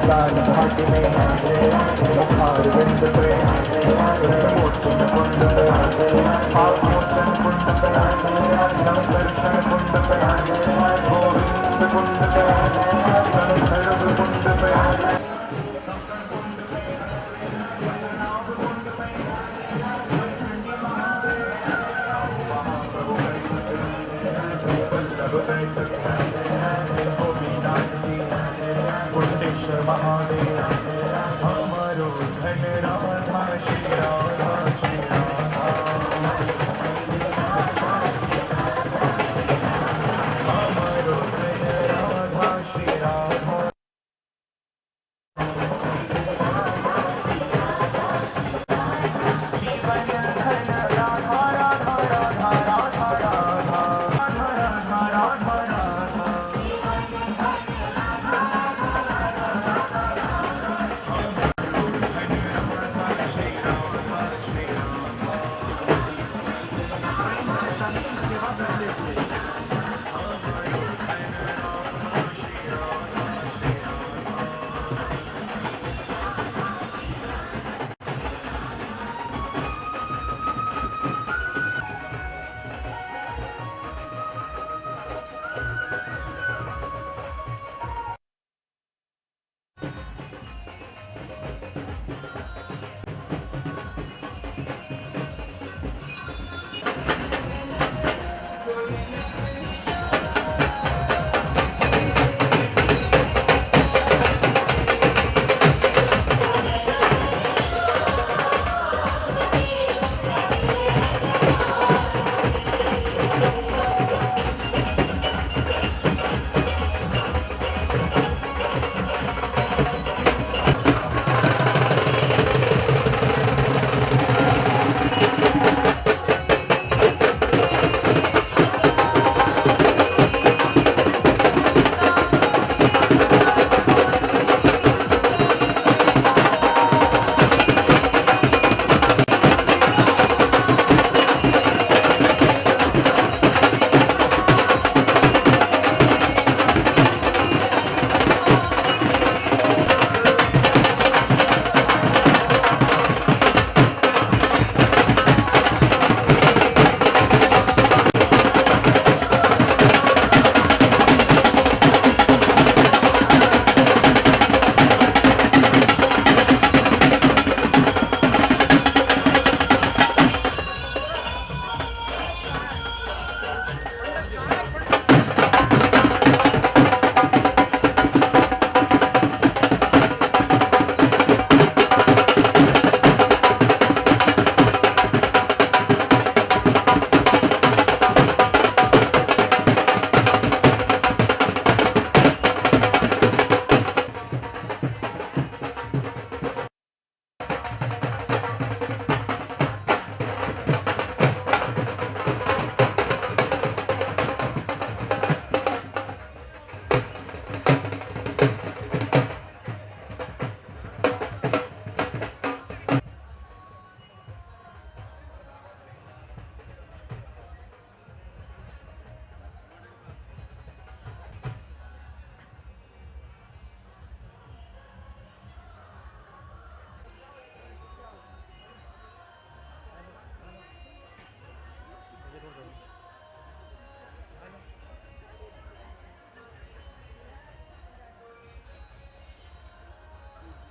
लाल घाटी में मुखार बिंद पे मोचन कुंड पे आत्मोचन कुंड पे संकर्षण कुंड पे गोविंद कुंड पे संसर्ग कुंड पे कुंडेश्वर महादेव हमारो धन राधा श्री राधा श्री राधा हमारो धन राधा श्री राधा जीवन धन राधा राधा राधा राधा राधा राधा राधा राधा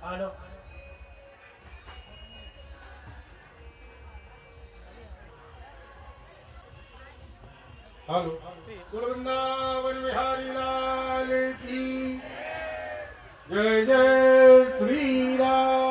हेलो हेलो बोल वृंदावन बिहारी लाल की जय जय श्री राम।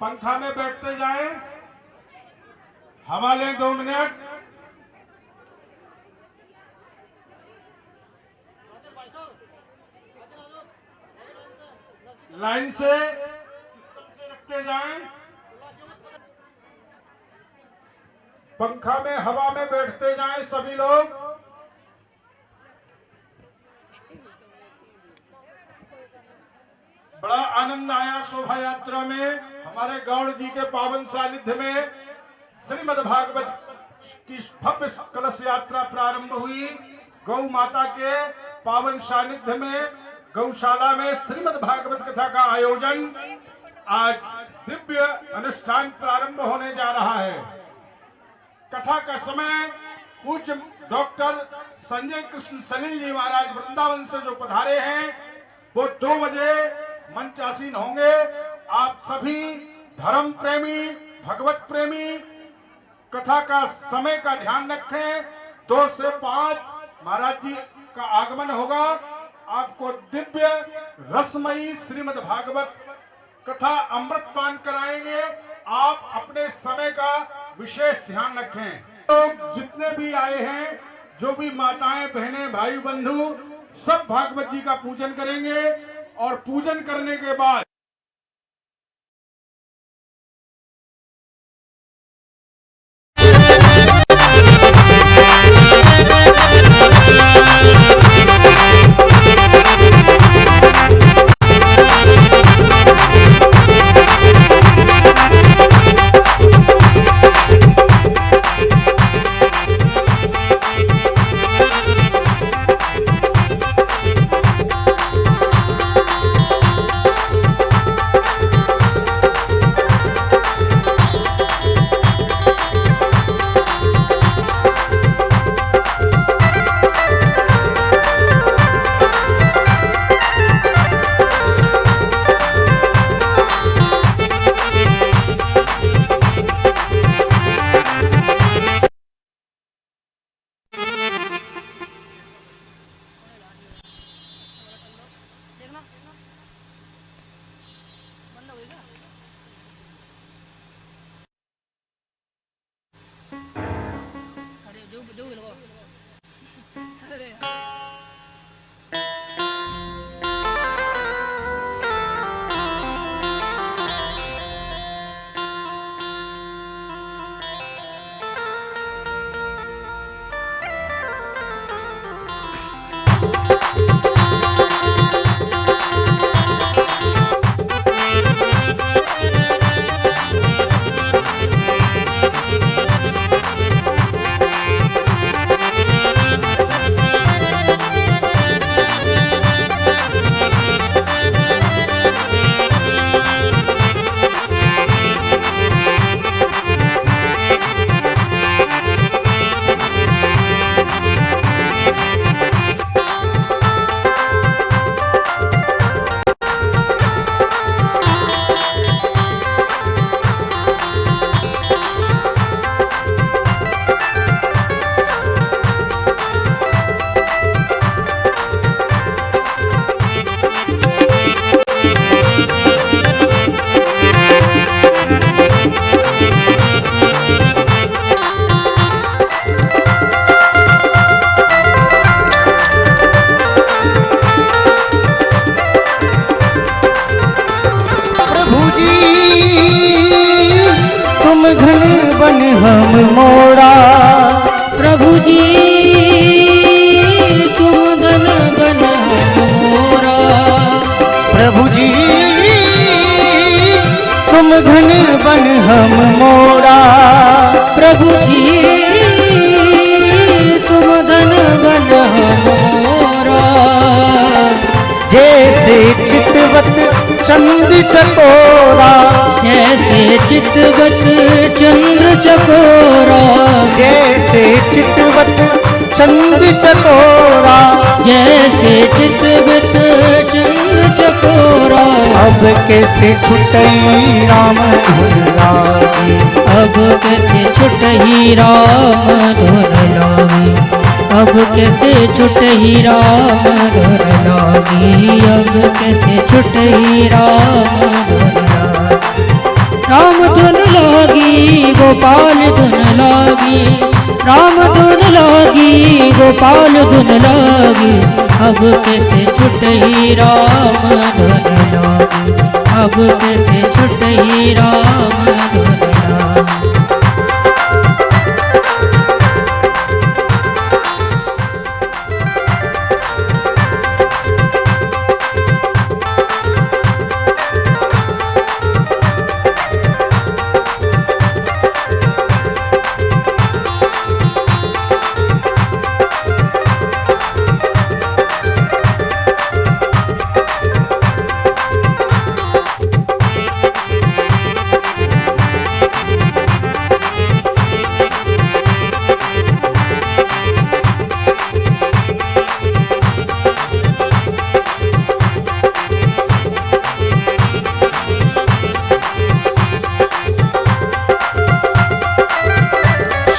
पंखा में बैठते जाएं, हवा लें 2 मिनट। लाइन से सिस्टम से रखते जाएं। पंखा में हवा में बैठते जाएं सभी लोग। बड़ा आनंद आया शोभा यात्रा में। हमारे गौड़ जी के पावन सानिध्य में श्रीमद् भागवत की भव्य कलश यात्रा प्रारंभ हुई। गौ माता के पावन सानिध्य में गौशाला में श्रीमद् भागवत कथा का आयोजन आज दिव्य अनुष्ठान प्रारंभ होने जा रहा है। कथा का समय पूज्य डॉक्टर संजय कृष्ण सलील जी महाराज वृंदावन से जो पधारे हैं वो 2 बजे मंचासीन होंगे। आप सभी धर्म प्रेमी भगवत प्रेमी कथा का समय का ध्यान रखें। 2 से 5 महाराज जी का आगमन होगा। आपको दिव्य रसमयी श्रीमद् भागवत कथा अमृतपान कराएंगे। आप अपने समय का विशेष ध्यान रखें। लोग जितने भी आए हैं, जो भी माताएं बहनें भाई बंधु, सब भागवत जी का पूजन करेंगे और पूजन करने के बाद हम मोड़ा। प्रभु जी तुम धन बन हम मोरा। प्रभु जी तुम धन बन हम मोरा। प्रभु जी तुम धन बन हम मोरा। जैसे चितवत चंद्र चकोरा। जैसे चितवत चंद्र चकोरा। जैसे चितवत चंद्र चकोरा। जैसे चितवत चंद्र चकोरा। अब कैसे छुटई राम धुन लागी। अब कैसे छुटई राम धुन लागी। अब कैसे छुटई राम धुन लागी। अब कैसे छुटई राम धुन लागी। राम धुन लागी गोपाल धुन लागी। राम धुन लागी गोपाल धुन लागी। अब कैसे छुटई राम धुन लागी। अब कैसे छुटई राम धुन लागी।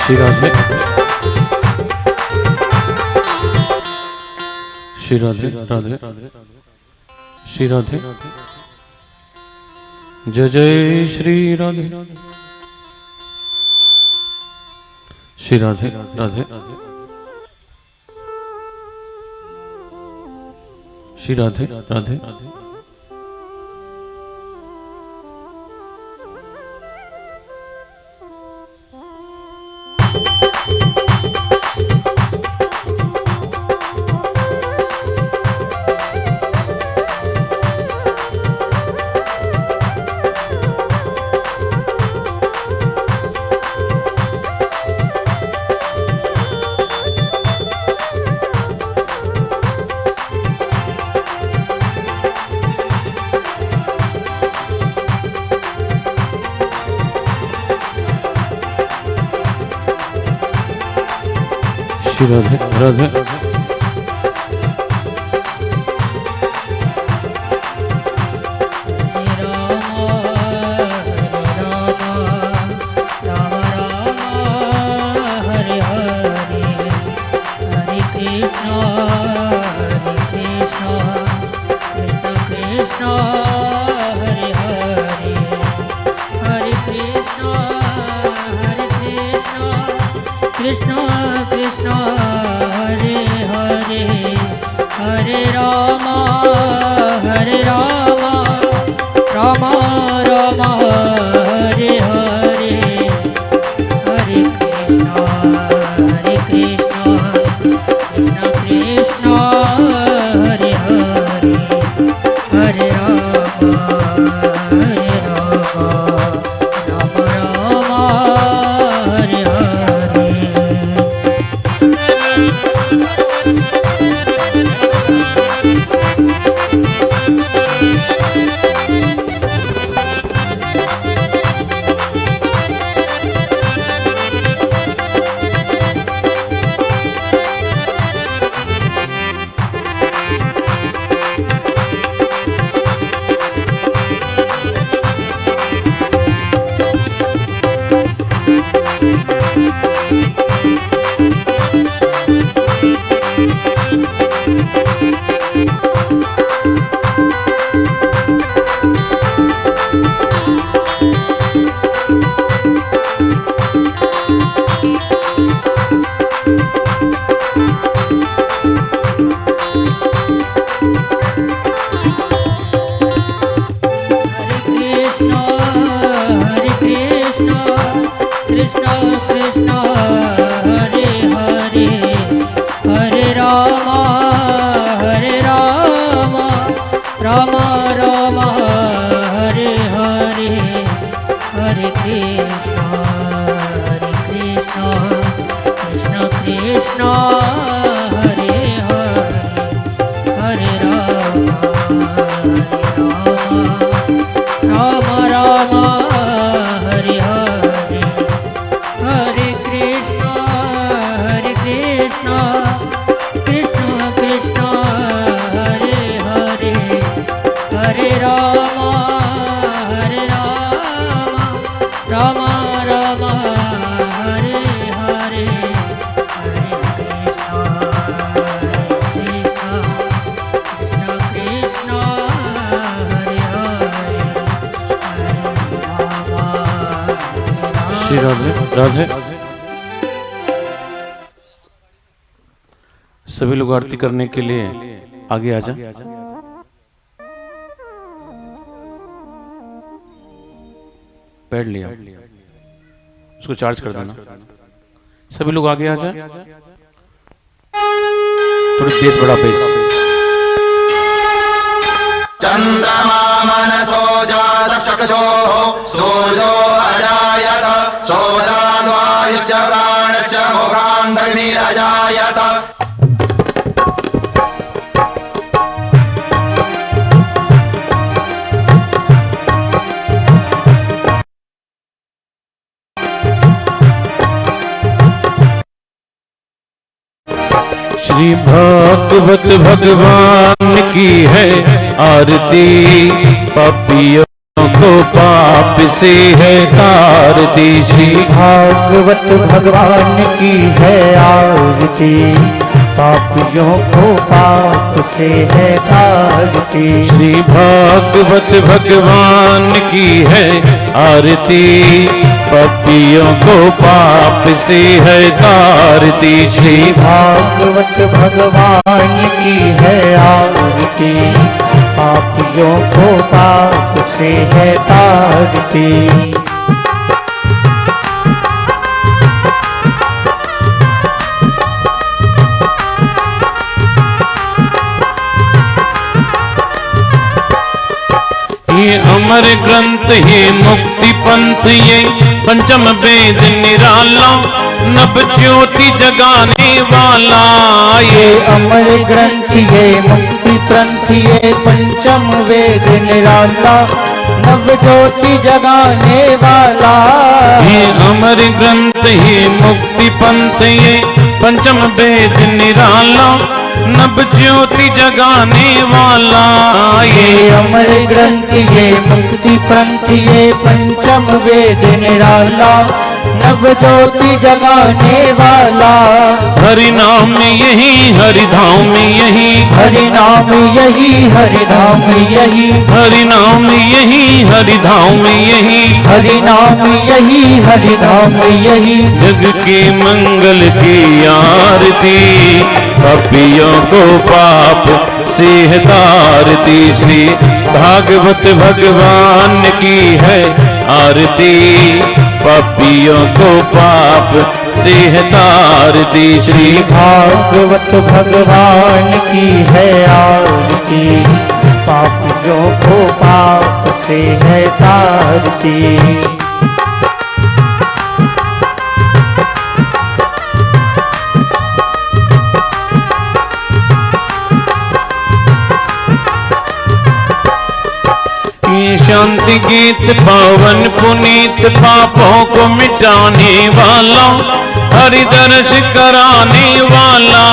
श्री राधे श्री राधे राधे श्री राधे जय जय श्री राधे श्री राधे राधे श्री राधे राधे श्री राधे राधे श्री राधे राधे सभी लोग आरती करने के लिए आगे आ जा। पैड लिया उसको चार्ज कर देना। सभी लोग आगे आ जाए। थोड़ी बेस बढ़ा बेस। चंद्रमा मनसो जातचक्षुः सूर्यो अजायत सोदाद्वायुश्च प्राणश्च मुखान्तग्निरजायत। श्री भागवत भगवान की है आरती, पापियों को पाप से है तारती। श्री भागवत भगवान की है आरती, पापियों को पाप से है तारती। श्री भागवत भगवान की है आरती, पापियों को पाप से है तारती। श्री भागवत भगवान की है आरती, पापियों को पाप से है तारती। ये अमर ग्रंथ ये मुक्ति पंथ ये पंचम वेद निराला, नभ ज्योति जगाने वाला। ये अमर ग्रंथ ये मुक्ति पंथ ये पंचम वेद निराला, नव ज्योति जगाने वाला। ये अमर ग्रंथ ये मुक्ति पंथ ये पंचम वेद निराला, नभ ज्योति जगाने वाला। ये अमर ग्रंथ ये मुक्ति पंथ ये पंचम वेद निराला, नव ज्योति जगाने वाला। हरि नाम यही हरि धाम यही, हरि नाम यही हरि धाम यही, हरि नाम यही हरि धाम यही, हरि नाम यही हरि धाम यही। जग के मंगल की आरती, पापियों को पाप से है तारती। श्री भागवत भगवान की है आरती, पापियों को पाप से है तारती। श्री भागवत भगवान की है आरती, पापियों को पाप से है तारती। शांति गीत पावन पुनीत, पापों को मिटाने वाला, हरि दर्श कराने वाला।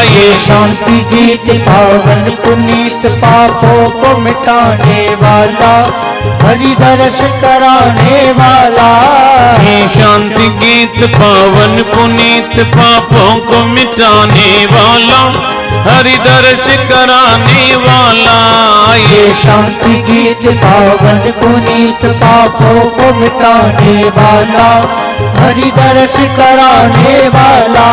ये शांति गीत पावन पुनीत, पापों को मिटाने वाला, हरि दर्श कराने वाला। ये शांति गीत पावन पुनीत, पापों को मिटाने वाला, हरि दर्श कराने वाला। ये शांति गीत पावन पुनीत, पापों को मिटाने वाला, हरि दर्श कराने वाला।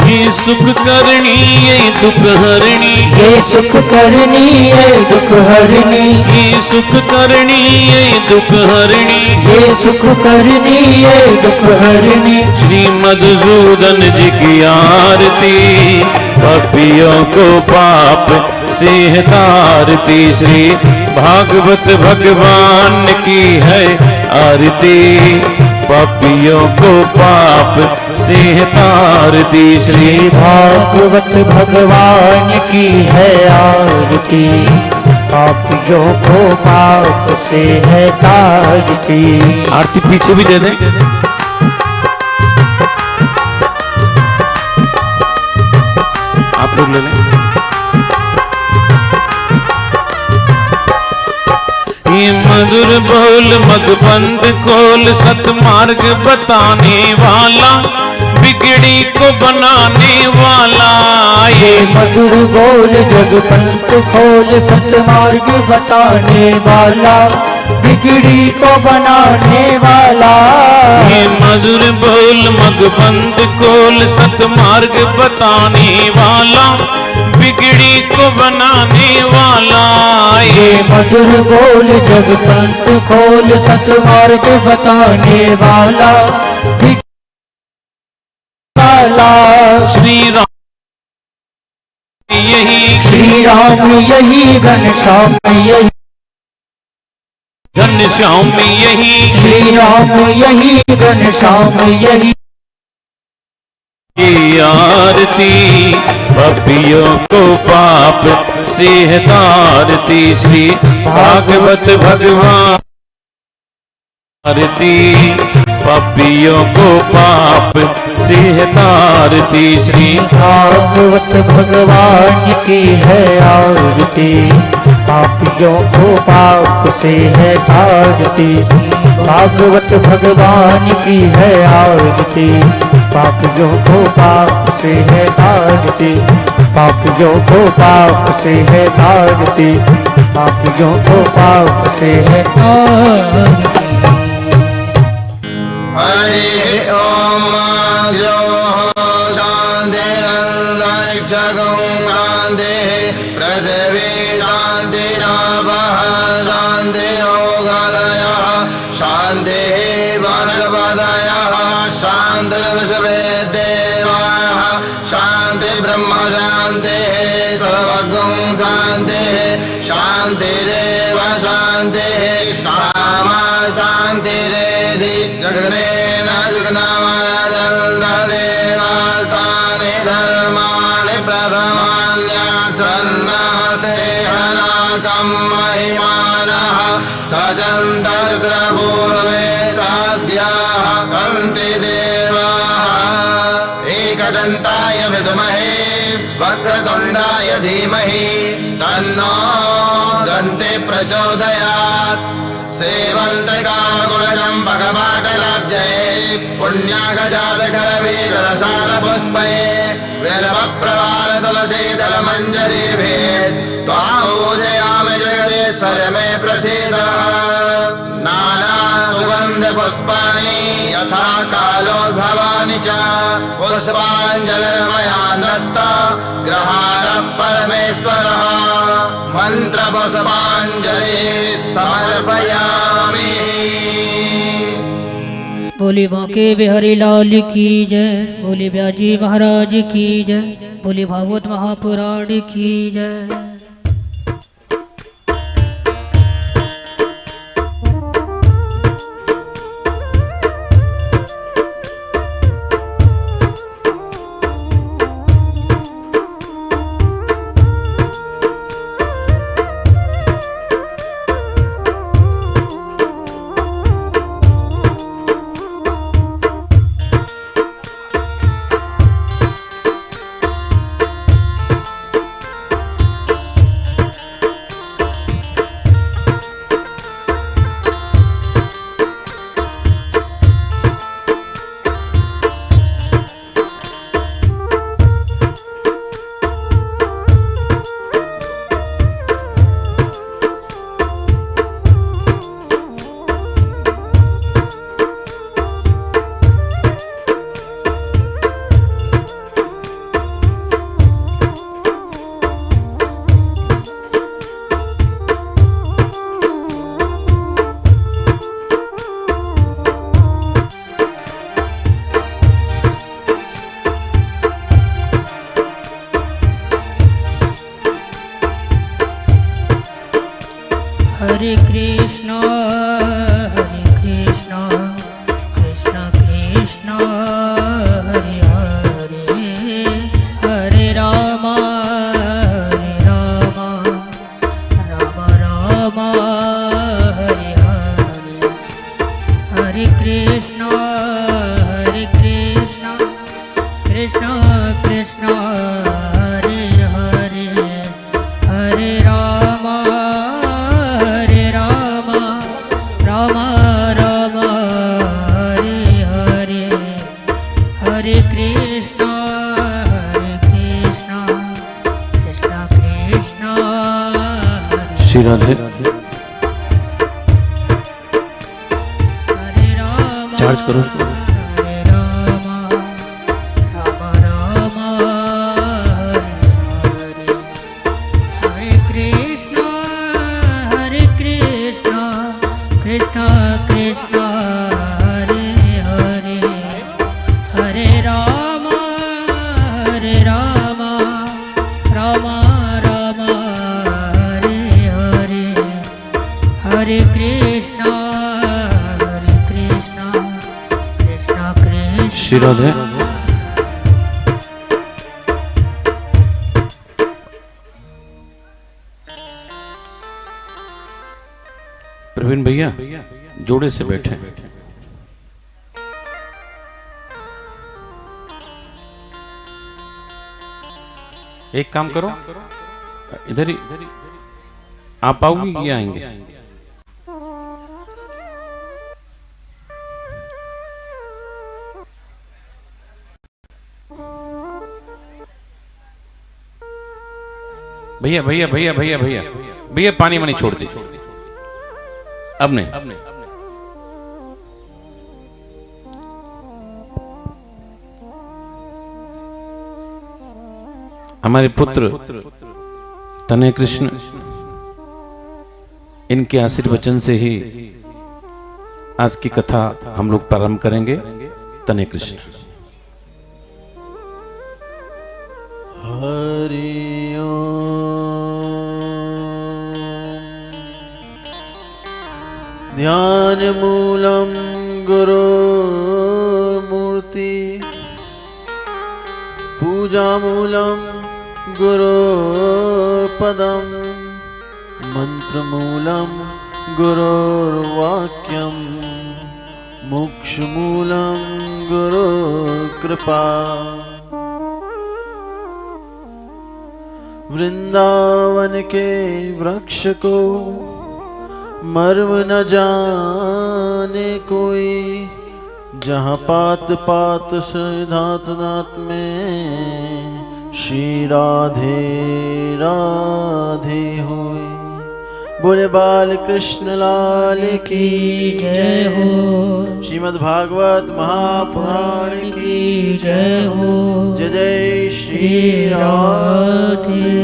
ये सुख करनी ये दुख हरणी, ये सुख करनी ये दुख हरणी, ये सुख करनी ये दुख हरणी, ये सुख करनी ये दुख हरणी। श्री मधुसूदन जी की आरती, पापियों को पाप से है तारती। श्री भागवत भगवान की है आरती, पापियों को पाप से है तारती। श्री भागवत भगवान की है आरती, पापियों को पाप से है तारती। आरती पीछे भी दे दें। आप लोग ले लें। ये मधुर बोल मधुबंद खोल, सतमार्ग बताने वाला, बिगड़ी को बनाने वाला। ये मधुर बोल जगपंत खोल, सतमार्ग बताने वाला, बिगड़ी को बनाने वाला। ये मधुर बोल मधुबंद खोल, सतमार्ग बताने वाला, बिगड़ी को बनाने वाला। ये मधुर बोल जगपंत खोल, सतमार्ग बताने वाला, वाला। श्री राम यही, श्री राम यही घनश्याम यही, घनश्याम यही, श्री राम यही घनश्याम यही। ये आरती पापियों को पाप से है तारती। श्री भागवत भगवान आरती, पापियों को पाप से है तारती। आरती श्री भागवत भगवान की है आरती, पापियों को पाप से है तारती। भागवत भगवान की है आरती, पापियों को पाप से है तारती। पापियों को पाप से है तारती, पापियों को पाप से है तारती। हरि ओम जो शांति अंतरिक्षगं शांति पृथ्वी शांतिरापः शान्तिरोगालयः शान्तिः वनस्पतयः शान्तिर्विश्वे देवाः शान्तिः ब्रह्म शान्तिः सर्वगं शान्तिः शान्तिरेव शान्तिः सामा शान्तिरेधि जगन्नेन जगन्नामदेवास्तानि धर्माणि प्रथमान्यासन्नाते अनाकं महिमानः सजन्तत्र पूर्वे साध्याः कन्ति देवाः एकदन्ताय विद्महे वक्रतुण्डाय धीमहि तन्नो दन्ते प्रचोदयात्। सेवन्तकाकुलचम्पकपाटलाब्जये पुण्यागजातकरवीररसालपुष्पे विलवप्रवालतुलसीदलमञ्जरीभिः त्वामूजयामि जगदीश्वर मे प्रसीद। नानासुगन्धपुष्पाणि यथा कालोद्भवानि च पुष्पाञ्जलिर्मया दत्त ग्रहाण परमेश्वरः। मन्त्रपुष्पाञ्जलिः समर्पयामि। बोली बांके बिहारी लाल की जय, बोली ब्याजी महाराज की जय, बोली भागवत महापुराण की जय। हरे कृष्णा कृष्ण कृष्ण हरे हरे, हरे राम राम राम हरे हरे। हरे कृष्ण कृष्ण कृष्ण हरे हरे, हरे राम राम राम हरे हरे। हरे कृष्ण कृष्ण कृष्ण हरे श्री राधे। हरे राम चार्ज करो। हरे राम राम हरे हरे। हरे कृष्ण कृष्ण कृष्ण हरे हरे, हरे राम राम राम हरे हरे। हरे कृष्ण कृष्ण कृष्ण श्री राधे। प्रवीण भैया जोड़े से बैठे। एक काम करो, इधर ही आप आओगे कि आएंगे? भैया भैया भैया भैया भैया भैया पानी वानी छोड़ दे, अब नहीं। हमारे पुत्र तनय कृष्ण, इनके आशीर्वचन से ही आज की कथा हम लोग प्रारंभ करेंगे। तनय कृष्ण। हरि ओम। ध्यान मूलम गुरु मूर्ति, पूजा मूलम गुरुर्पदम, मंत्र मूलम गुरुर्वाक्यम, मोक्ष मूलम गुरुकृपा। वृंदावन के वृक्ष को मर्म न जाने कोई, जहाँ पात पात श्रीधात नाथ में श्री राधे राधे होए। बोले बाल कृष्ण लाल की जय हो। श्रीमद् भागवत महापुराण की जय हो। जय जय श्री राधे।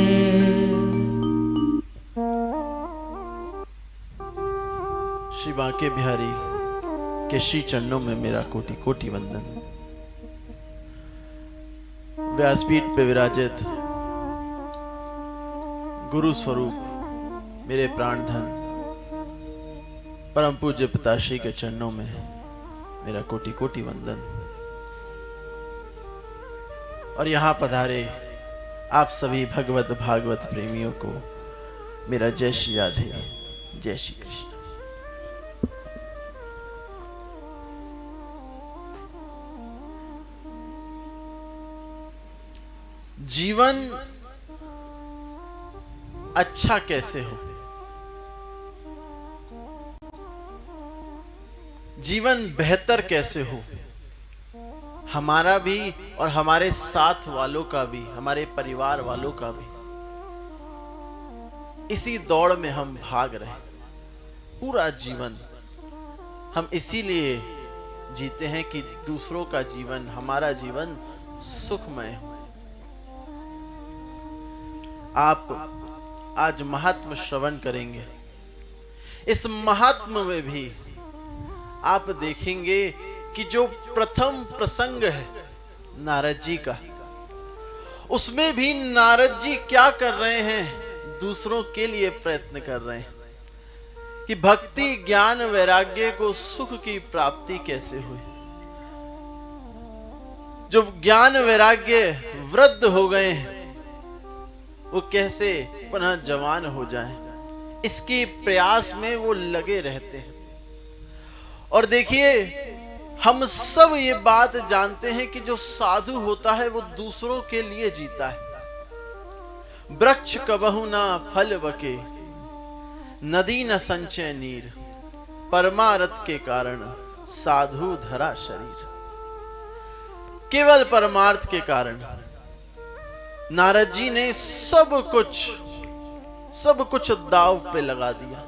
श्री बांके बिहारी के श्री चरणों में मेरा कोटि कोटि वंदन। व्यासपीठ पे विराजित गुरु स्वरूप मेरे प्राण धन परम पूज्य पिताश्री के चरणों में मेरा कोटि कोटि वंदन। और यहाँ पधारे आप सभी भगवत भागवत प्रेमियों को मेरा जय श्री राधे, जय श्री कृष्ण। जीवन अच्छा कैसे हो, जीवन बेहतर कैसे हो, हमारा भी और हमारे साथ वालों का भी, हमारे परिवार वालों का भी, इसी दौड़ में हम भाग रहे। पूरा जीवन हम इसीलिए जीते हैं कि दूसरों का जीवन, हमारा जीवन सुखमय हो। आप आज महात्म श्रवण करेंगे। इस महात्म में भी आप देखेंगे कि जो प्रथम प्रसंग है नारद जी का, उसमें भी नारद जी क्या कर रहे हैं, दूसरों के लिए प्रयत्न कर रहे हैं कि भक्ति ज्ञान वैराग्य को सुख की प्राप्ति कैसे हुई। जो ज्ञान वैराग्य वृद्ध हो गए हैं वो कैसे पुनः जवान हो जाएं, इसके प्रयास में वो लगे रहते हैं। और देखिए, हम सब ये बात जानते हैं कि जो साधु होता है वो दूसरों के लिए जीता है। वृक्ष कबहु ना फल बके, नदी न संचय नीर, परमारथ के कारण साधु धरा शरीर। केवल परमार्थ के कारण नारद जी ने सब कुछ दांव पे लगा दिया।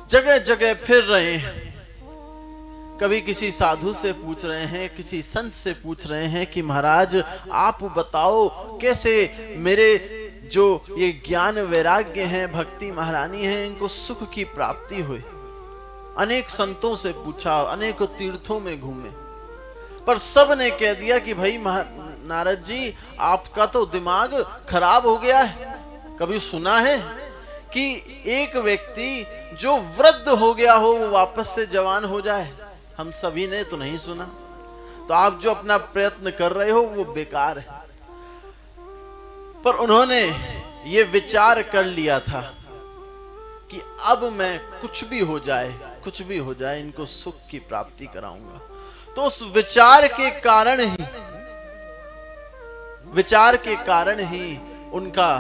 जगह जगह फिर रहे हैं, कभी किसी साधु से पूछ रहे हैं, किसी संत से पूछ रहे हैं कि महाराज आप बताओ कैसे मेरे जो ये ज्ञान वैराग्य हैं, भक्ति महारानी हैं, इनको सुख की प्राप्ति हुई। अनेक संतों से पूछा, अनेक तीर्थों में घूमे, पर सब ने कह दिया कि भाई नारद जी आपका तो दिमाग खराब हो गया है। कभी सुना है कि एक व्यक्ति जो वृद्ध हो गया हो वो वापस से जवान हो जाए? हम सभी ने तो नहीं सुना। तो आप जो अपना प्रयत्न कर रहे हो वो बेकार है। पर उन्होंने ये विचार कर लिया था कि अब मैं कुछ भी हो जाए इनको सुख की प्राप्ति कराऊंगा। तो उस विचार के कारण ही विचार के कारण ही उनका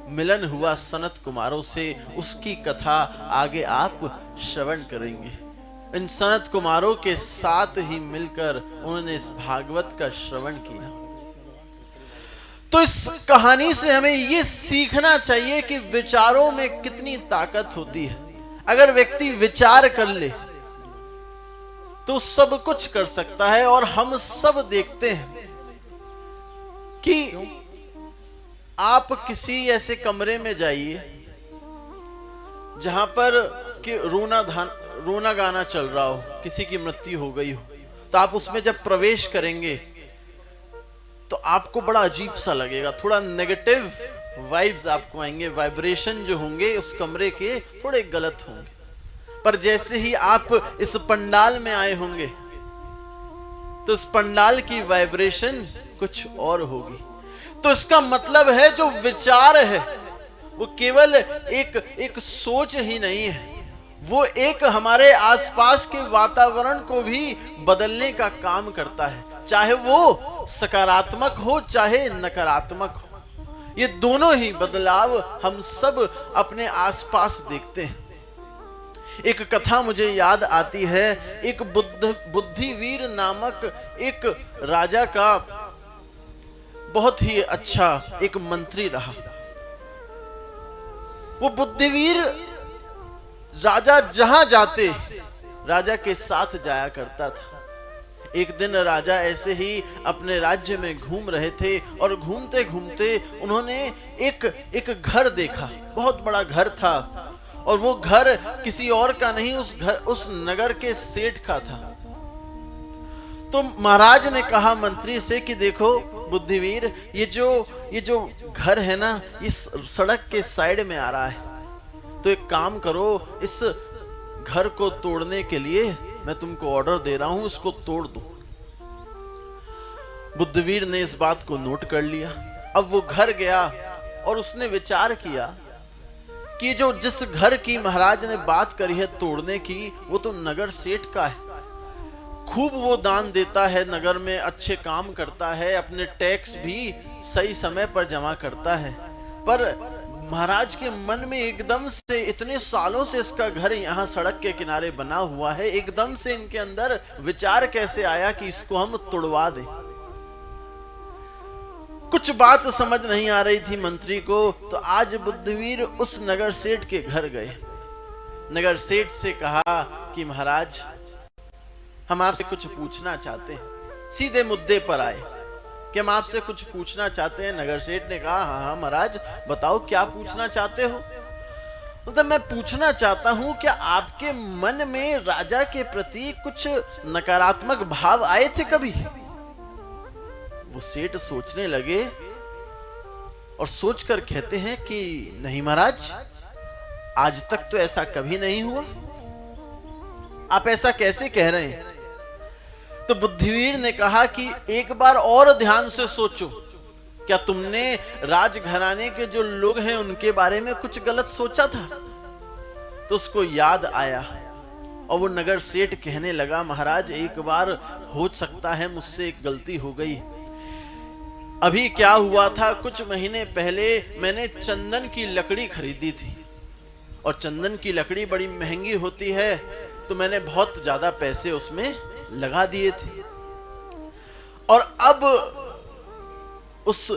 मिलन हुआ सनत कुमारों से। उसकी कथा आगे आप श्रवण करेंगे। इन सनत कुमारों के साथ ही मिलकर उन्होंने इस भागवत का श्रवण किया। तो इस कहानी से हमें यह सीखना चाहिए कि विचारों में कितनी ताकत होती है। अगर व्यक्ति विचार कर ले तो सब कुछ कर सकता है। और हम सब देखते हैं कि आप किसी ऐसे कमरे में जाइए जहां पर कि रोना गाना चल रहा हो, किसी की मृत्यु हो गई हो, तो आप उसमें जब प्रवेश करेंगे तो आपको बड़ा अजीब सा लगेगा। थोड़ा नेगेटिव वाइब्स आपको आएंगे, वाइब्रेशन जो होंगे उस कमरे के थोड़े गलत होंगे। पर जैसे ही आप इस पंडाल में आए होंगे तो इस पंडाल की वाइब्रेशन कुछ और होगी। तो इसका मतलब है जो विचार है वो केवल एक सोच ही नहीं है, वो एक हमारे आसपास के वातावरण को भी बदलने का काम करता है, चाहे वो सकारात्मक हो चाहे नकारात्मक हो। ये दोनों ही बदलाव हम सब अपने आसपास देखते हैं। एक कथा मुझे याद आती है। एक बुद्धिवीर नामक एक राजा का बहुत ही अच्छा एक मंत्री रहा। वो बुद्धिवीर राजा जहां जाते राजा के साथ जाया करता था। एक दिन राजा ऐसे ही अपने राज्य में घूम रहे थे और घूमते घूमते उन्होंने एक घर देखा। बहुत बड़ा घर था और वो घर किसी और का नहीं, उस नगर के सेठ का था। तो महाराज ने कहा मंत्री से कि देखो बुद्धिवीर, ये जो घर है ना, इस सड़क के साइड में आ रहा है, तो एक काम करो, इस घर को तोड़ने के लिए मैं तुमको ऑर्डर दे रहा हूं, इसको तोड़ दो। बुद्धिवीर ने इस बात को नोट कर लिया। अब वो घर गया और उसने विचार किया कि जिस घर की महाराज ने बात करी है तोड़ने की, वो तो नगर सेठ का है। खूब वो दान देता है, नगर में अच्छे काम करता है, अपने टैक्स भी सही समय पर जमा करता है। पर महाराज के मन में एकदम से, इतने सालों से इसका घर यहाँ सड़क के किनारे बना हुआ है, एकदम से इनके अंदर विचार कैसे आया कि इसको हम तोड़वा दें। कुछ बात समझ नहीं आ रही थी मंत्री को। तो आज बुद्धिवीर उस नगर सेठ के घर गए। नगर सेठ से कहा कि महाराज, हम आपसे कुछ पूछना चाहते हैं। सीधे मुद्दे पर आए कि हम आपसे कुछ पूछना चाहते हैं। नगर सेठ ने कहा हाँ महाराज, बताओ क्या पूछना चाहते हो। मतलब मैं पूछना चाहता हूं, क्या आपके मन में राजा के प्रति कुछ नकारात्मक भाव आए थे कभी? वो सेठ सोचने लगे और सोचकर कहते हैं कि नहीं महाराज, आज तक तो ऐसा कभी नहीं हुआ। आप ऐसा कैसे कह रहे हैं? तो बुद्धिवीर ने कहा कि एक बार और ध्यान से सोचो, क्या तुमने राजघराने के जो लोग हैं उनके बारे में कुछ गलत सोचा था? तो उसको याद आया और वो नगर सेठ कहने लगा महाराज, एक बार हो सकता है मुझसे एक गलती हो गई। अभी क्या हुआ था, कुछ महीने पहले मैंने चंदन की लकड़ी खरीदी थी और चंदन की लकड़ी बड़ी महंगी होती है, तो मैंने बहुत ज्यादा पैसे उसमें लगा दिए थे। और अब उस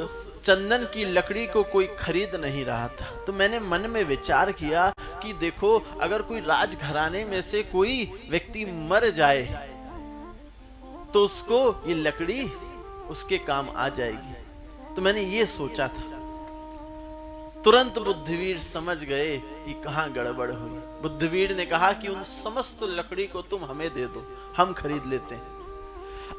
चंदन की लकड़ी को कोई खरीद नहीं रहा था। तो मैंने मन में विचार किया कि देखो, अगर कोई राजघराने में से कोई व्यक्ति मर जाए तो उसको ये लकड़ी उसके काम आ जाएगी। तो मैंने ये सोचा था। तुरंत बुद्धिवीर समझ गए कि कहां गड़बड़ हुई। बुद्धिवीर ने कहा कि उन समस्त लकड़ी को तुम हमें दे दो, हम खरीद लेते हैं।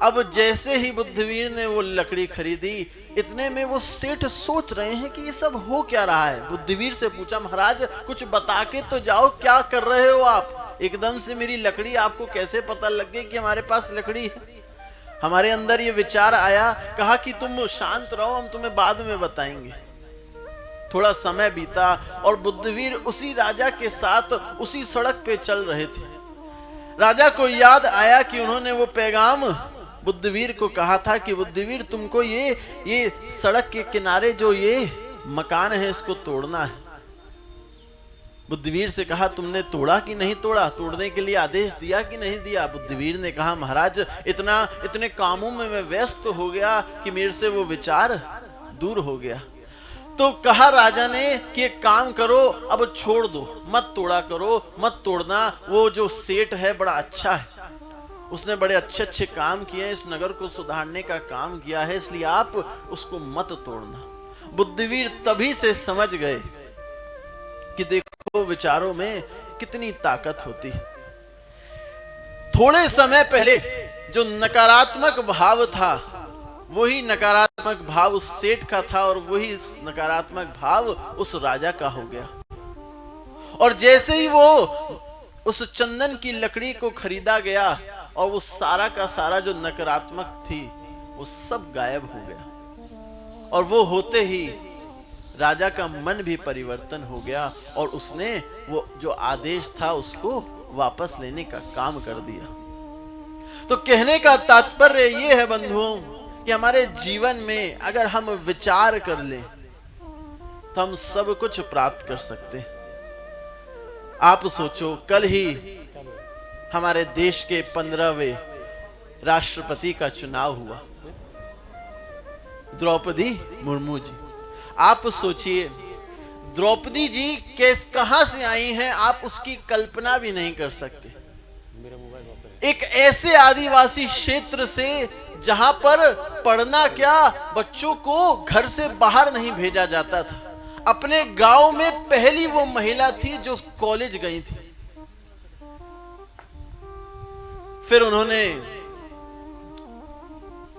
अब जैसे ही बुद्धिवीर ने वो लकड़ी खरीदी, इतने में वो सेठ सोच रहे हैं कि ये सब हो क्या रहा है। बुद्धिवीर से पूछा महाराज, कुछ बता के तो जाओ, क्या कर रहे हो आप? एकदम से मेरी लकड़ी, आपको कैसे पता लग गई कि हमारे पास लकड़ी है? हमारे अंदर ये विचार आया। कहा कि तुम शांत रहो, हम तुम्हें बाद में बताएंगे। थोड़ा समय बीता और बुद्धिवीर उसी राजा के साथ उसी सड़क पे चल रहे थे। राजा को याद आया कि उन्होंने वो पैगाम बुद्धिवीर को कहा था कि बुद्धिवीर तुमको ये सड़क के किनारे जो ये मकान है इसको तोड़ना है। बुद्धिवीर से कहा तुमने तोड़ा कि नहीं तोड़ा, तोड़ने के लिए आदेश दिया कि नहीं दिया। बुद्धिवीर ने कहा महाराज इतने कामों में मैं व्यस्त हो गया कि मेरे से वो विचार दूर हो गया। तो कहा राजा ने कि एक काम करो, अब छोड़ दो, मत तोड़ा करो, मत तोड़ना। वो जो सेठ है बड़ा अच्छा है, उसने बड़े अच्छे अच्छे काम किए, इस नगर को सुधारने का काम किया है, इसलिए आप उसको मत तोड़ना। बुद्धिवीर तभी से समझ गए कि देखो विचारों में कितनी ताकत होती है। थोड़े समय पहले जो नकारात्मक भाव था वही नकारात्मक भाव उस सेठ का था और वही नकारात्मक भाव उस राजा का हो गया। और जैसे ही वो उस चंदन की लकड़ी को खरीदा गया और वो सारा का सारा जो नकारात्मक थी वो सब गायब हो गया। और वो होते ही राजा का मन भी परिवर्तन हो गया और उसने वो जो आदेश था उसको वापस लेने का काम कर दिया। तो कहने का तात्पर्य ये है बंधुओं कि हमारे जीवन में अगर हम विचार कर लें तो हम सब कुछ प्राप्त कर सकते हैं। आप सोचो, कल ही हमारे देश के 15वें राष्ट्रपति का चुनाव हुआ, द्रौपदी मुर्मू जी। आप सोचिए द्रौपदी जी कहां से आई हैं, आप उसकी कल्पना भी नहीं कर सकते। एक ऐसे आदिवासी क्षेत्र से जहां पर पढ़ना क्या, बच्चों को घर से बाहर नहीं भेजा जाता था। अपने गांव में पहली वो महिला थी जो कॉलेज गई थी। फिर उन्होंने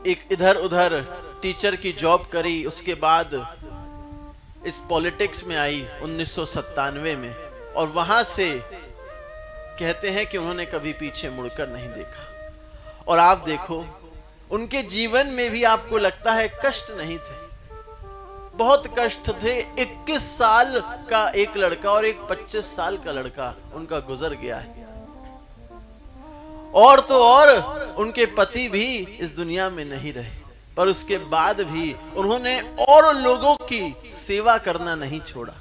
एक इधर उधर टीचर की जॉब करी, उसके बाद इस पॉलिटिक्स में आई 1997 में, और वहां से कहते हैं कि उन्होंने कभी पीछे मुड़कर नहीं देखा। और आप देखो उनके जीवन में भी आपको लगता है कष्ट नहीं थे, बहुत कष्ट थे। 21 साल का एक लड़का और एक 25 साल का लड़का उनका गुजर गया है। और तो और उनके पति भी इस दुनिया में नहीं रहे, पर उसके बाद भी उन्होंने और लोगों की सेवा करना नहीं छोड़ा।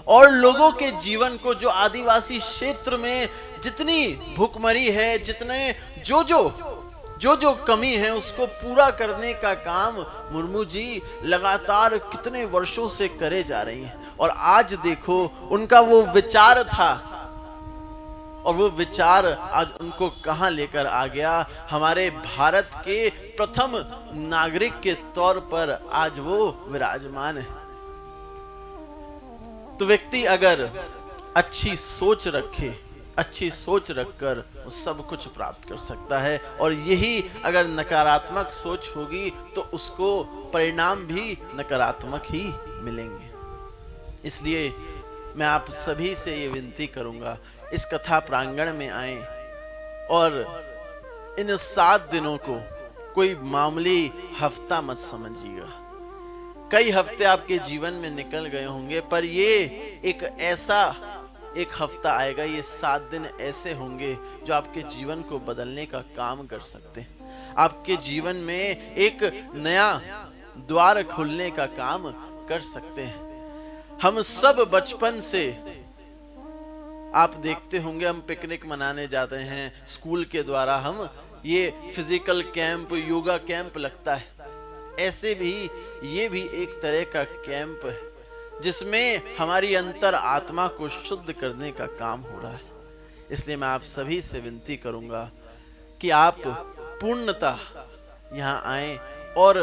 और लोगों के जीवन को, जो आदिवासी क्षेत्र में जितनी भूखमरी है, जितने जो कमी है, उसको पूरा करने का काम मुर्मू जी लगातार कितने वर्षों से करे जा रही हैं। और आज देखो उनका वो विचार था और वो विचार आज उनको कहां लेकर आ गया। हमारे भारत के प्रथम नागरिक के तौर पर आज वो विराजमान है। तो व्यक्ति अगर अच्छी सोच रखे, अच्छी सोच रखकर वो सब कुछ प्राप्त कर सकता है। और यही अगर नकारात्मक सोच होगी तो उसको परिणाम भी नकारात्मक ही मिलेंगे। इसलिए मैं आप सभी से ये विनती करूंगा, इस कथा प्रांगण में आए और इन 7 दिनों को कोई मामूली हफ्ता मत समझिएगा। कई हफ्ते आपके जीवन में निकल गए होंगे, पर ये एक हफ्ता आएगा, ये 7 दिन ऐसे होंगे जो आपके जीवन को बदलने का काम कर सकते हैं। आपके जीवन में एक नया द्वार खुलने का काम कर सकते हैं। हम सब बचपन से आप देखते होंगे, हम पिकनिक मनाने जाते हैं स्कूल के द्वारा, हम ये फिजिकल कैंप, योगा कैंप लगता है। ऐसे भी ये भी एक तरह का कैंप है जिसमें हमारी अंतर आत्मा को शुद्ध करने का काम हो रहा है। इसलिए मैं आप सभी से विनती करूंगा कि आप पूर्णतः यहाँ आए और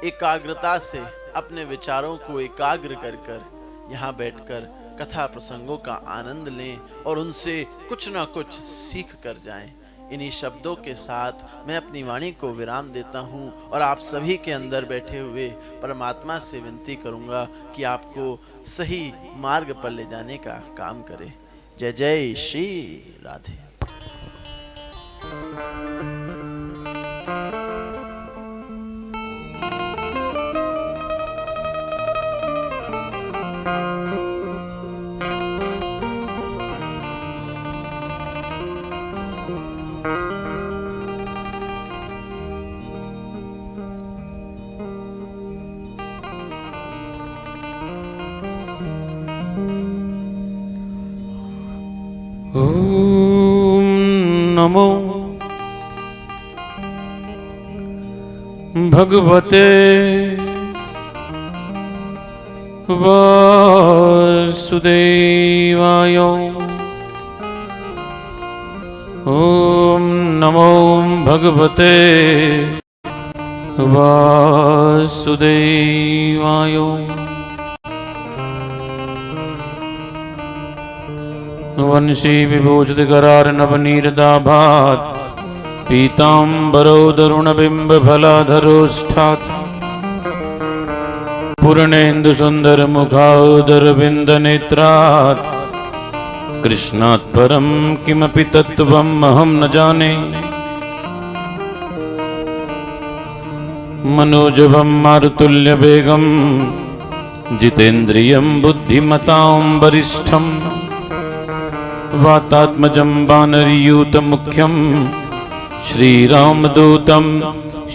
एकाग्रता से अपने विचारों को एकाग्र कर कर यहाँ बैठकर कथा प्रसंगों का आनंद लें और उनसे कुछ ना कुछ सीख कर जाएं। इन्हीं शब्दों के साथ मैं अपनी वाणी को विराम देता हूं और आप सभी के अंदर बैठे हुए परमात्मा से विनती करूंगा कि आपको सही मार्ग पर ले जाने का काम करे। जय जय श्री राधे। ओम नमो भगवते वासुदेवाय। ओम नमो भगवते वासुदेवाय। वंशी विभूषित करार नवनीरदाभात् पीताम्बरोदरुणबिम्ब फलाधरोष्ठात् पूर्णेन्दु सुंदर मुखादरविंद नेत्रात् कृष्णात् परं किमपि तत्त्वम् अहं न जाने। मनोजवं मारुतुल्यवेगं जितेन्द्रियं बुद्धिमतां वरिष्ठं वातात्मजं वानरयूतमुख्यं श्रीरामदूतं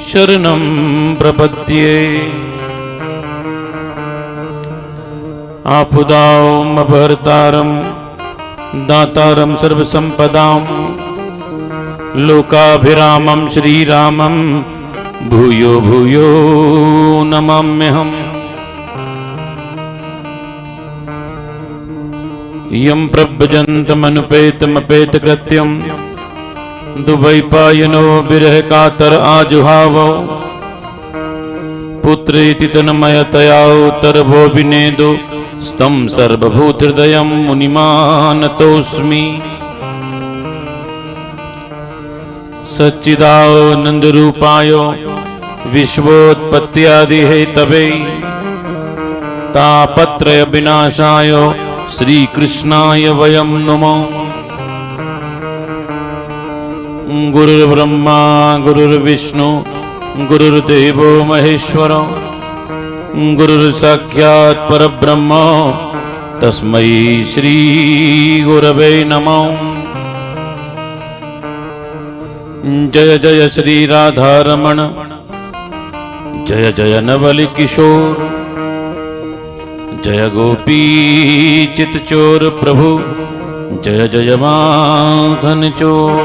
शरणं प्रपद्ये। आपुदामभर्तारं दातारं सर्वसम्पदां लोकाभिरामं श्रीरामं भूयो भूयो नमाम्यहम्। यं प्रव्रजन्तमनुपेतमपेतकृत्यं दुवैपायनो विरह कातर आजुहावो पुत्रेति तन्मयतया उत्तरभो विनेदो स्तं सर्वभूतहृदयं मुनिमानतोऽस्मि। सच्चिदानन्दरूपाय विश्वोत्पत्त्यादिहेतवे तापत्रय विनाशाय श्रीकृष्णाय वयं नमः। गुरुर्ब्रह्मा गुरुर्विष्णु गुरुर्देवो महेश्वर गुरुर्साक्षात् परब्रह्म तस्मै श्री गुरवे नमः। जय जय श्री राधारमण जय जय नवल किशोर जय गोपी चितचोर प्रभु जय जय माखन चोर।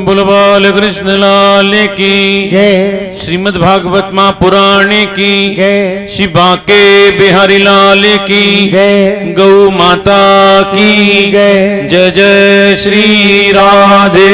बोल बाल कृष्ण लाल की जय। श्रीमद् भागवत महापुराण की जय। श्री बांके बिहारी लाल की जय। गौ माता की जय। जय जय श्री राधे।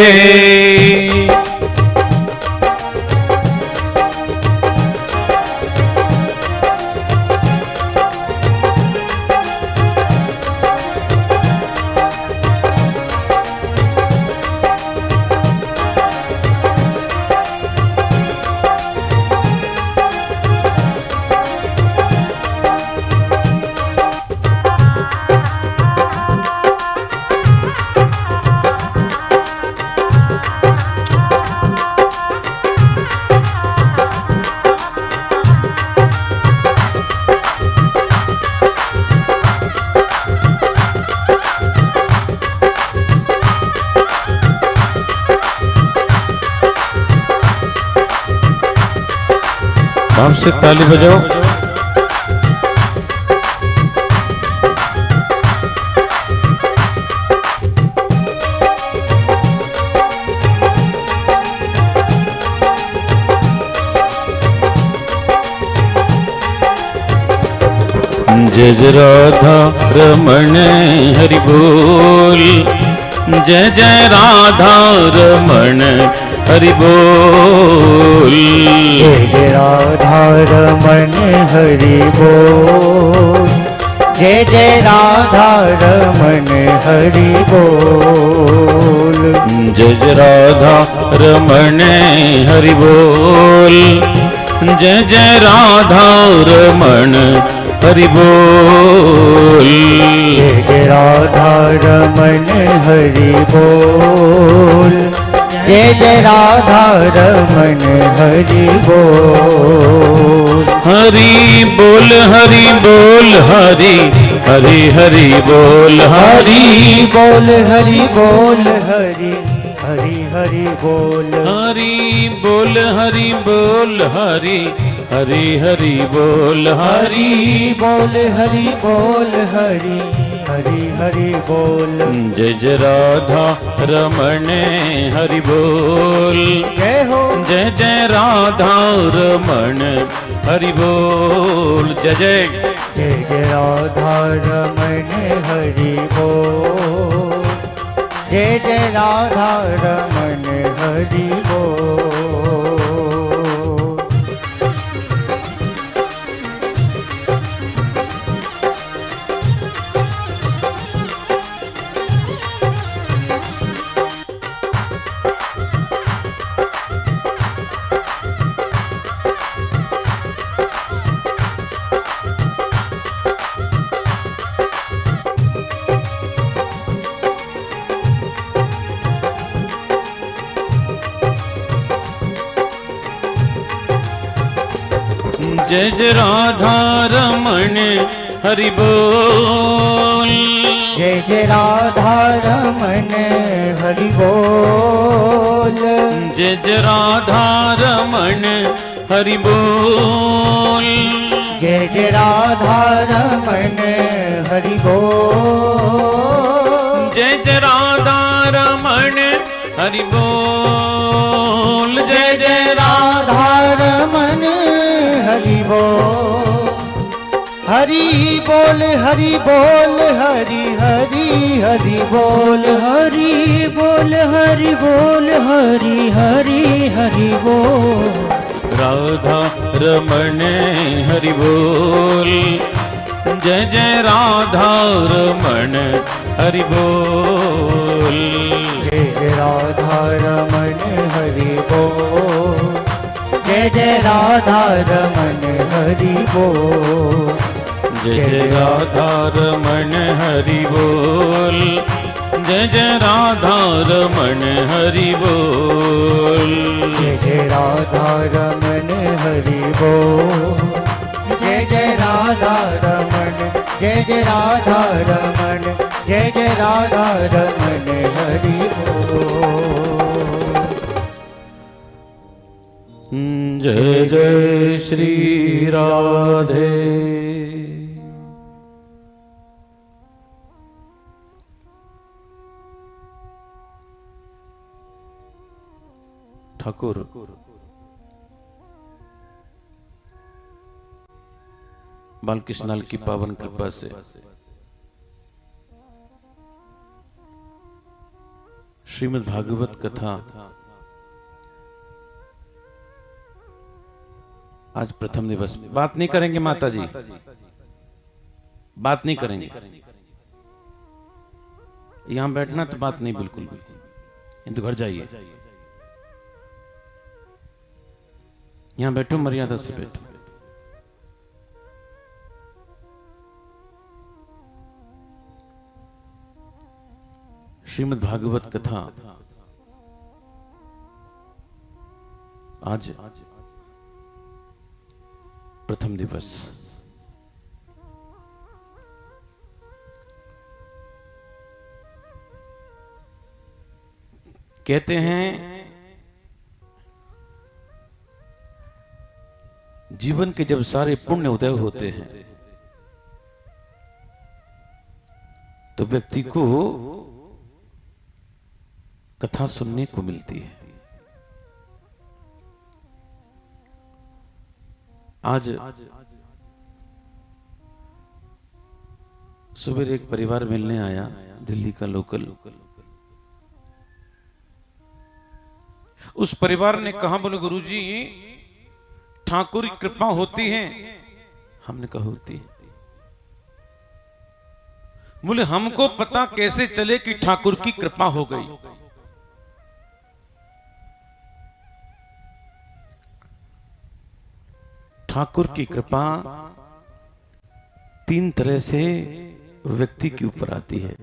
आपसे ताली बजाओ। जय जय राधा रमण हरि बोल जय जय राधा रमण हरि बोल। जय जय राधा रमण हरि बोल जय जय राधा रमण हरि बोल। जय जय राधा रमण हरि बोल जय जय राधा रमण हरि बोल। जय जय राधा रमण हरि बोल जय जय राधा रमण हरि बोल। हरि बोल हरि बोल हरि हरि हरि बोल हरि बोल हरि बोल हरि हरि हरि बोल हरि बोल हरि बोल हरि हरि हरि बोल हरि बोल हरि बोल हरि हरि हरि बोल जय जय राधा रमण हरि बोल जय हो जय जय राधा रमण हरि बोल जय जय जय जय राधा रमण हरि बोल जय जय राधा रमण हरि बोल जय जय राधा रमण हरि बोल जय जय राधा रमण हरि बोल जय जय राधा रमण हरि बोल जय जय राधा रमण हरि बोल जय जय राधा रमण हरि बोल जय जय राधा रमण हरि बोल हरि बोल हरि बोल हरि हरि हरि बोल हरि बोल हरि बोल हरि हरि हरि बोल राधा रमण हरि बोल जय जय राधा रमण हरि बोल जय जय राधा रमण हरि बोल जय जय राधा रमण हरि बोल जय जय राधा रमण हरि बोल जय जय राधा रमण हरि बोल जय जय राधा रमण हरि बोल जय जय राधा रमण जय जय राधा रमण जय जय राधा रमण हरि बोल जय जय श्री राधे ठाकुर बालकृष्ण लाल की पावन कृपा से श्रीमद् भागवत कथा आज प्रथम दिवस। बात नहीं करेंगे माता जी, बात नहीं करेंगे। यहां बैठना तो बात नहीं बिल्कुल भी, किंतु घर जाइए। यहां बैठो, मर्यादा से बैठो। श्रीमद् भागवत कथा आज प्रथम दिवस। कहते हैं जीवन के जब सारे पुण्य उदय होते हैं तो व्यक्ति को कथा सुनने को मिलती है। आज सुबह एक परिवार मिलने आया, दिल्ली का लोकल। उस परिवार ने कहा, बोले गुरुजी ठाकुर की कृपा होती है। हमने कहा होती है। बोले हमको पता कैसे चले कि ठाकुर की कृपा हो गई? ठाकुर की कृपा तीन तरह से व्यक्ति के ऊपर आती है।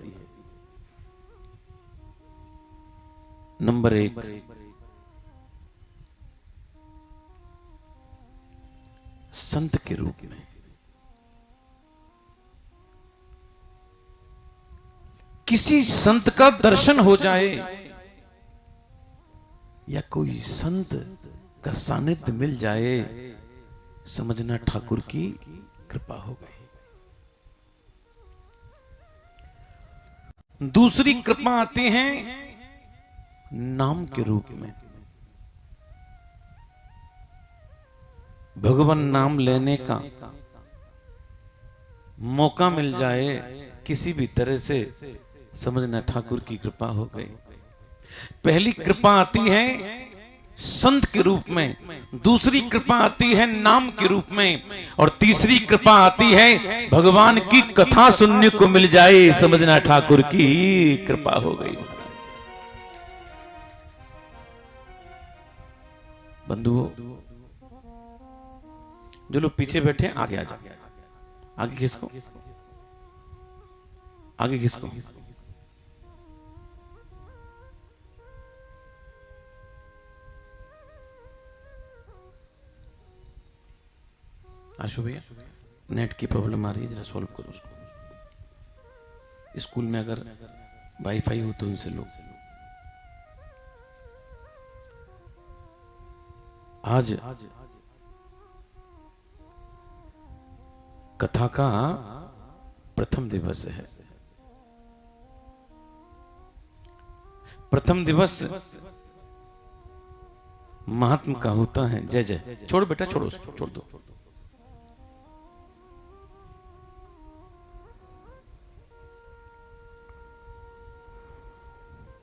नंबर एक, संत के रूप में। किसी संत का दर्शन हो जाए या कोई संत का सानिध्य मिल जाए, समझना ठाकुर की कृपा हो गई। दूसरी कृपा आती है नाम के रूप में। भगवान नाम लेने का मौका मिल जाए किसी भी तरह से, समझना ठाकुर की कृपा हो गई। पहली कृपा आती है संत के रूप में, दूसरी कृपा आती है नाम के रूप में, और तीसरी कृपा आती है भगवान की कथा सुनने को मिल जाए, समझना ठाकुर की कृपा हो गई। बंधुओं, जो लोग पीछे बैठे हैं आगे आ जाओ। आगे किसको, आगे किसको? आशु भैया, नेट की प्रॉब्लम आ रही है, जरा सॉल्व करो उसको। स्कूल में अगर वाईफाई हो तो इनसे लो। आज कथा का प्रथम दिवस है। प्रथम दिवस महात्मा का होता है। जय जय। छोड़ो बेटा, छोड़ो उसको, छोड़ दो।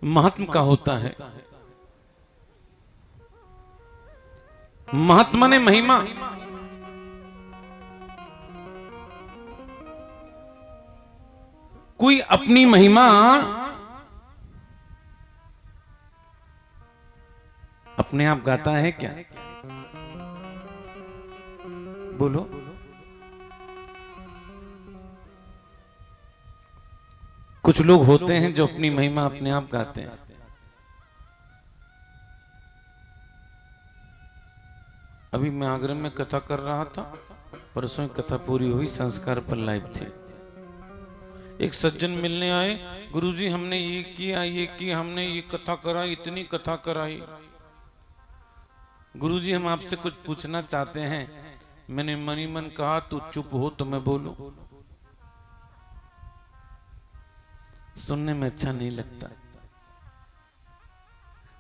महात्मा का होता है। महात्मा ने महिमा कोई अपनी महिमा अपने आप गाता है क्या? बोलो। कुछ लोग होते हैं जो अपनी महिमा अपने आप गाते हैं। अभी मैं आगरा में कथा कर रहा था, परसों कथा पूरी हुई, संस्कार पर लाइव थे। एक सज्जन मिलने आए, गुरुजी हमने ये किया, ये किया, हमने ये कथा कराई, इतनी कथा कराई। गुरुजी हम आपसे कुछ पूछना चाहते हैं। मैंने मनी मन कहा तू चुप हो तो मैं बोलूं। सुनने में अच्छा नहीं लगता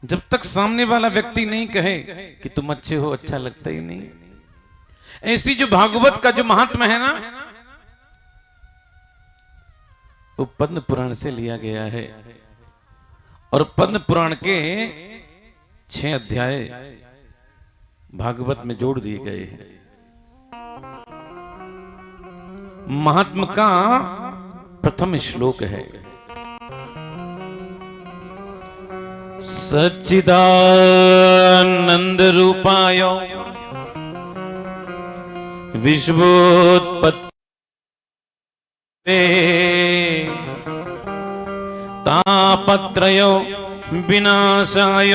जब तक सामने वाला व्यक्ति नहीं कहे कि तुम अच्छे हो, अच्छा लगता ही नहीं। ऐसी जो भागवत का जो महात्मा है ना, वो पद्म पुराण से लिया गया है, और पद्म पुराण के 6 अध्याय भागवत में जोड़ दिए गए हैं। महात्मा का प्रथम श्लोक है, सच्चिदानंद रूपाय विश्वोत्पत्ते तापत्रय विनाशाय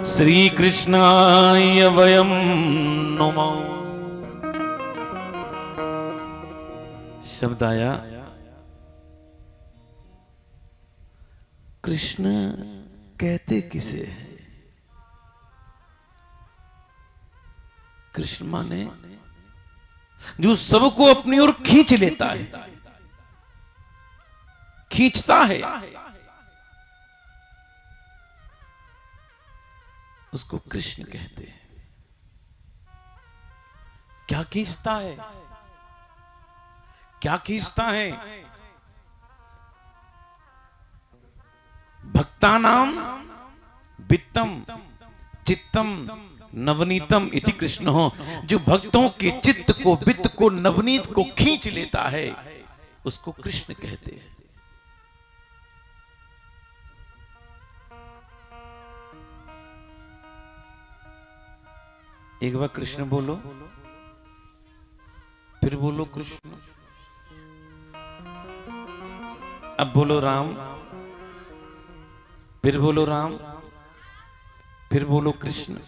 श्री कृष्णाय वयम नमो। शब्द आया कृष्ण कहते किसे है? कृष्ण माने जो सबको अपनी ओर खींच लेता है, खींचता है, उसको कृष्ण कहते हैं। क्या खींचता है? क्या खींचता है? भक्तानाम वित्तम चित्तम नवनीतम इति कृष्ण हो। जो भक्तों के चित्त को, वित्त को, नवनीत को खींच लेता है, उसको कृष्ण कहते हैं। एक बार कृष्ण बोलो, फिर बोलो कृष्ण, अब बोलो राम, फिर बोलो राम, फिर बोलो कृष्ण।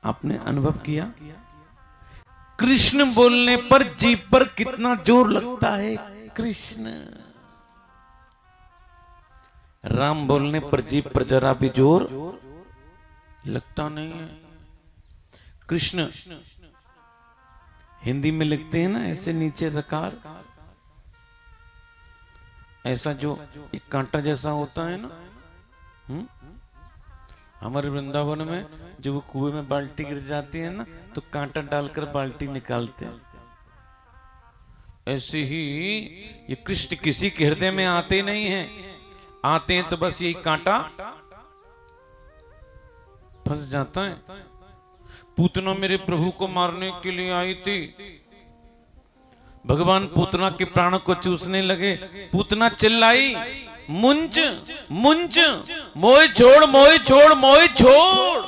आपने अनुभव किया कृष्ण बोलने पर जीभ पर कितना जोर लगता है? कृष्ण राम बोलने पर जीभ पर जरा भी जोर लगता नहीं है। कृष्ण हिंदी में लिखते हैं ना ऐसे नीचे रकार, ऐसा जो एक कांटा जैसा होता है ना। हमारे वृंदावन में जब वो कुएं में बाल्टी गिर जाती है ना तो कांटा डालकर बाल्टी निकालते हैं। ऐसे ही ये कृष्ण किसी के हृदय में आते नहीं हैं, आते हैं तो बस यही कांटा फंस जाता है। पूतना मेरे प्रभु को मारने के लिए आई थी, भगवान पूतना के प्राणों को चूसने लगे। पूतना चिल्लाई, मुंज मुंज, मोए छोड़ मोए छोड़ मोए छोड़।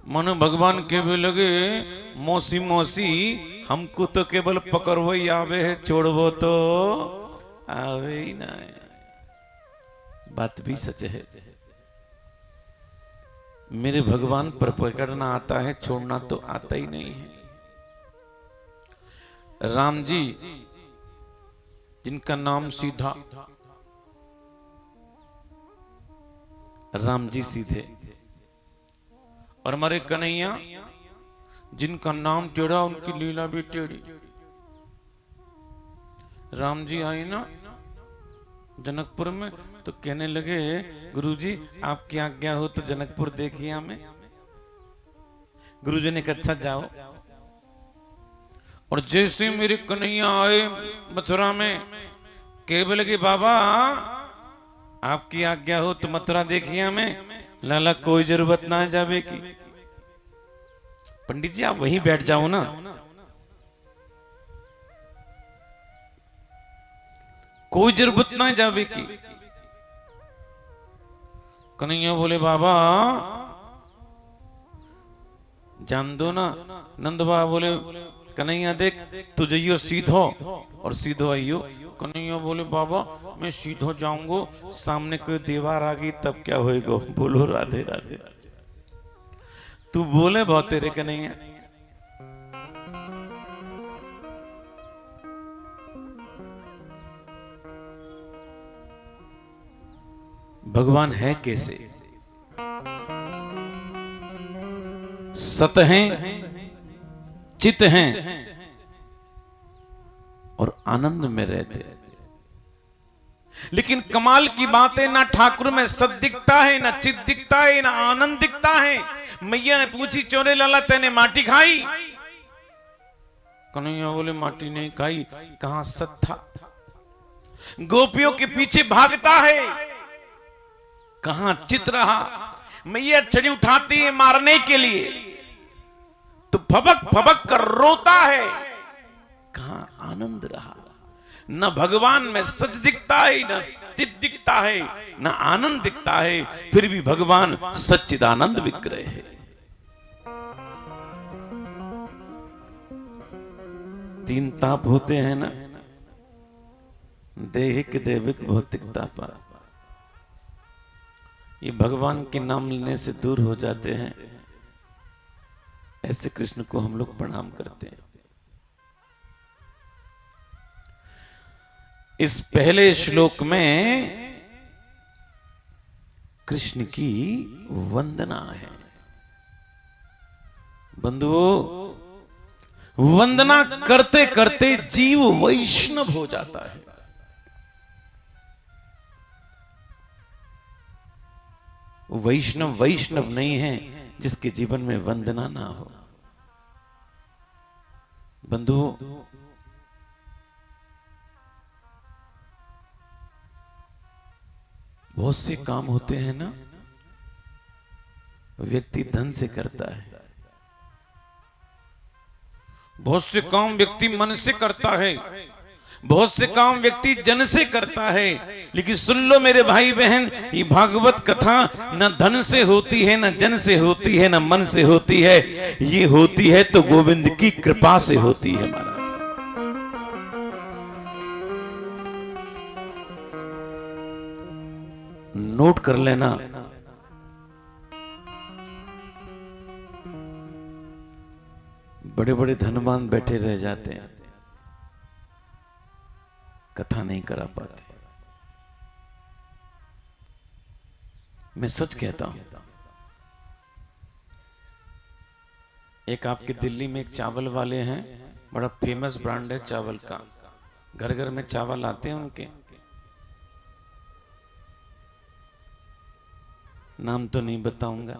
मानो भगवान के भी लगे, मौसी मौसी हमको तो केवल पकड़ो ही आवे है, छोड़वो तो आवे ही ना है। बात भी सच है, मेरे भगवान पर पकड़ना आता है, छोड़ना तो आता ही नहीं है। राम जी जिनका नाम सीधा, राम जी सीधे, और हमारे कन्हैया जिनका नाम टेढ़ा उनकी लीला भी टेढ़ी। राम जी आए ना जनकपुर में तो कहने लगे, गुरुजी आपकी आज्ञा हो तो जनकपुर देखिए हमें। गुरुजी ने कहा अच्छा जाओ। और जैसे मेरे कन्हैया आए मथुरा में, कह लगे बाबा आपकी आज्ञा हो तो मथुरा देखिए हमें। लाला कोई जरूरत ना है जावे की, पंडित जी आप वहीं बैठ जाओ ना। कोई जरूरत ना जावे की। कन्हैया बोले बाबा जान दो ना। नंद बाबा बोले कन्हैया देख तू जाइयो सीधो और सीधो आइयो। कन्हैया बोले बाबा मैं सीधो जाऊंगो, सामने कोई दीवार आ गई तब क्या होएगा। बोलो राधे राधे। तू बोले बहुत तेरे कन्हैया। भगवान है कैसे? सत हैं, चित हैं और आनंद में रहते। लेकिन कमाल की बात है, ना ठाकुर में सत दिखता है, ना चित दिखता है, ना आनंद दिखता है। मैया ने पूछी चोरे लाला तेने माटी खाई? कन्हैया बोले माटी नहीं खाई, कहां सत था? गोपियों के पीछे भागता है, कहां चित रहा? मैया छड़ी उठाती है मारने के लिए तो फबक फबक कर रोता है, कहां आनंद रहा? न भगवान में सच दिखता है, न चित दिखता है, न आनंद दिखता है, फिर भी भगवान सच्चिदानंद विग्रह है। तीन ताप होते हैं ना, दैहिक दैविक भौतिकता पर। ये भगवान के नाम लेने से दूर हो जाते हैं। ऐसे कृष्ण को हम लोग प्रणाम करते हैं। इस पहले श्लोक में कृष्ण की वंदना है। बंधुओं, वंदना करते करते जीव वैष्णव हो जाता है। वैष्णव वैष्णव नहीं है जिसके जीवन में वंदना ना हो। बंधुओं, बहुत से काम होते हैं ना, व्यक्ति धन से करता है। बहुत से काम व्यक्ति मन से करता है, बहुत से काम व्यक्ति जन से करता है। लेकिन सुन लो मेरे भाई बहन, ये भागवत कथा न धन से होती है, न जन से होती है, न मन से होती है। ये होती है तो गोविंद की कृपा से होती है। महाराज नोट कर लेना, बड़े बड़े धनवान बैठे रह जाते हैं, कथा नहीं करा पाते। मैं सच कहता हूं, एक आपके दिल्ली में एक चावल वाले हैं, बड़ा फेमस ब्रांड है चावल का, घर घर में चावल आते हैं उनके, नाम तो नहीं बताऊंगा।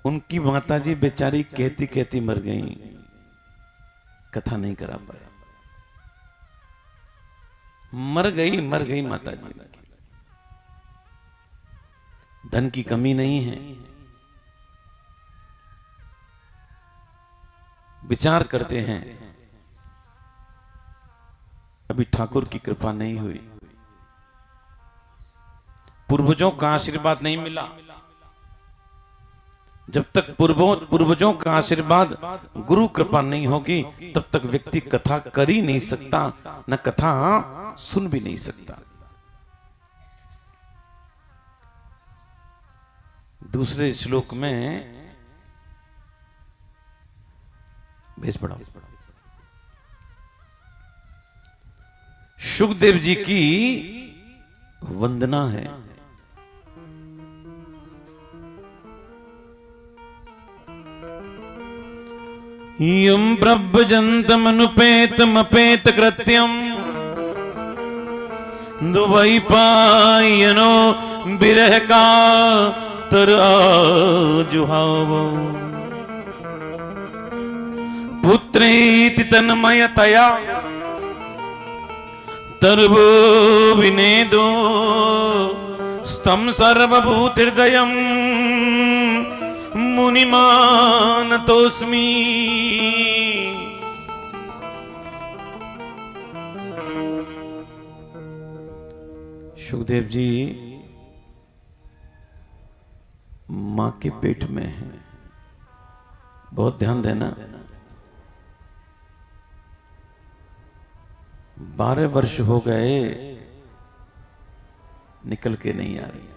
उनकी माताजी बेचारी कहती कहती मर गई, कथा नहीं करा पाया, मर गई माताजी। धन की कमी नहीं है, विचार करते हैं अभी ठाकुर की कृपा नहीं हुई, पूर्वजों का आशीर्वाद नहीं मिला। जब तक पूर्वजों का आशीर्वाद गुरु कृपा नहीं होगी तब तक व्यक्ति कथा कर ही नहीं सकता, न कथा सुन भी नहीं सकता। दूसरे श्लोक में भेज पढ़ा, सुखदेव जी की वंदना है। यम प्रभजन्तमनुपेतमपेत कृत्यम दुवैपायनो विरह का जुहावो पुत्रेति तन्मयतया तर्वो विनेदो स्तम सर्वभूतहृदयम् मुनिमानतोस्मि। सुखदेव जी मां के पेट में है, बहुत ध्यान देना। 12 वर्ष हो गए, निकल के नहीं आ रही।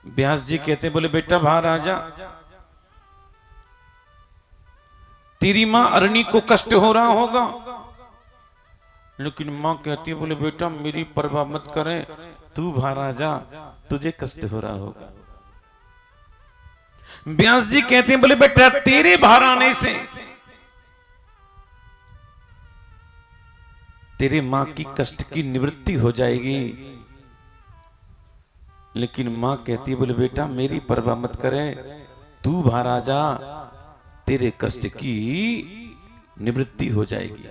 व्यास जी कहते बोले बेटा बाहर आ जा, तेरी मां अरणी को कष्ट हो रहा होगा। लेकिन मां कहती है बोले बेटा मेरी परवाह मत करे, तू बाहर आ जा, तुझे कष्ट हो रहा होगा। व्यास जी कहते हैं बोले बेटा तेरे बाहर आने से तेरे मां की कष्ट की निवृत्ति हो जाएगी। लेकिन मां कहती है बोले बेटा मेरी परवाह मत करे, तू बाहर आ जा, तेरे कष्ट की निवृत्ति हो जाएगी।